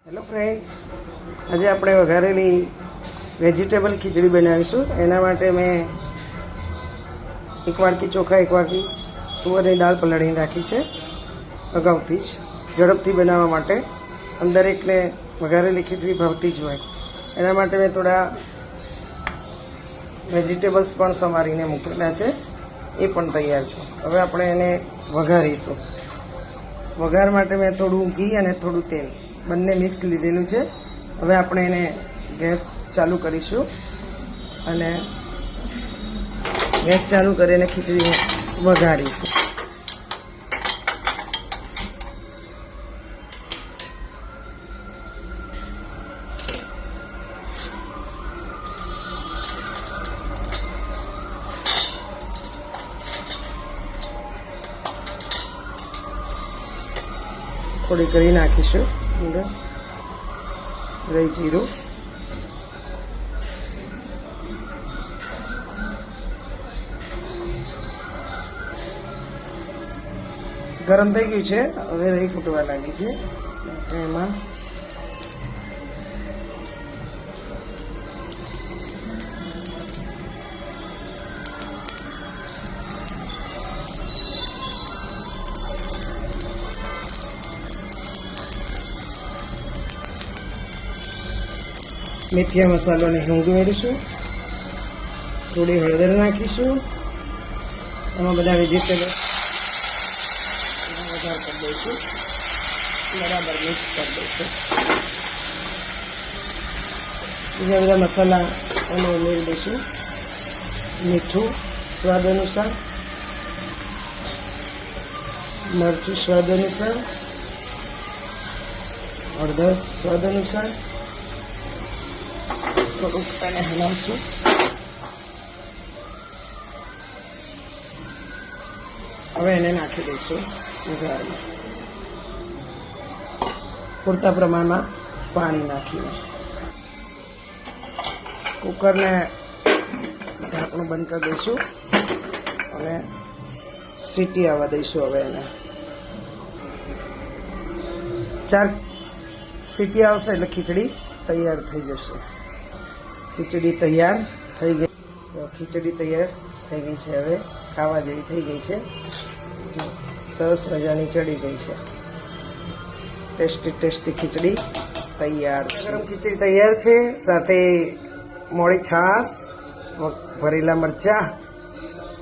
Hello friends, આજે આપણે વઘારેલી vegetable ખીચડી બનાવીશું. એના માટે મેં એક વાડકી ચોખા, એક વાડકી તુવેરની દાળ પલાળીને રાખી છે અગાઉથી જ, ઝડપથી બનાવવા માટે. દરેકને વઘારેલી ખીચડી ભાવતી જ હોય એના માટે મેં થોડા વેજીટેબલ્સ પણ સમારીને મૂકેલા છે, એ પણ તૈયાર છે. હવે આપણે એને વઘારીશું. વઘાર માટે મેં થોડું ઘી અને થોડું તેલ બંને મિક્સ લીધેલું છે. હવે આપણે એને ગેસ ચાલુ કરીશું અને ગેસ ચાલુ કરીને ખીચડી વઘારીશું. થોડી કરી નાખીશું અંદર રહી જીરું, ગરમ થઈ ગયું છે. હવે રહી ફૂટવા લાગી છે. એમાં મેથીયા મસાલો અને હિંગ ઉમેરીશું. થોડી હળદર નાખીશું. એમાં બધા વેજીટેબલ વઘાર કરી દઈશું. બરાબર મિક્સ કરી દઈશું. બીજા બધા મસાલા એને ઉમેરી દઈશું. મીઠું સ્વાદ અનુસાર, મરચું સ્વાદ અનુસાર, હળદર સ્વાદ અનુસાર. થોડુંક એને હલાવશું. હવે એને નાખી દઈશું વઘારમાં. પૂરતા પ્રમાણમાં પાણી નાખીને કુકરને ઢાંકણું બંધ કરી દઈશું અને સીટી આવવા દઈશું. હવે એને 4 સીટી આવશે એટલે ખીચડી તૈયાર થઈ જશે. ખીચડી તૈયાર થઈ ગઈ. ખીચડી તૈયાર થઈ ગઈ છે. હવે ખાવા જેવી થઈ ગઈ છે. જો સરસ મજાની ચડી ગઈ છે. ટેસ્ટી ખીચડી તૈયાર છે. ગરમ ખીચડી તૈયાર છે. સાથે મોળી છાશ, ભરેલા મરચાં,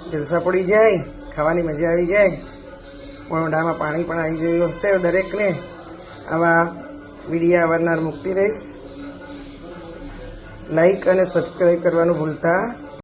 જલસા પડી જાય, ખાવાની મજા આવી જાય. મોઢામાં પાણી પણ આવી ગયું હશે દરેકને. આવા વિડીયો અવારનવાર મૂકતી રહીશ. લાઈક અને સબસ્ક્રાઈબ કરવાનું ભૂલતા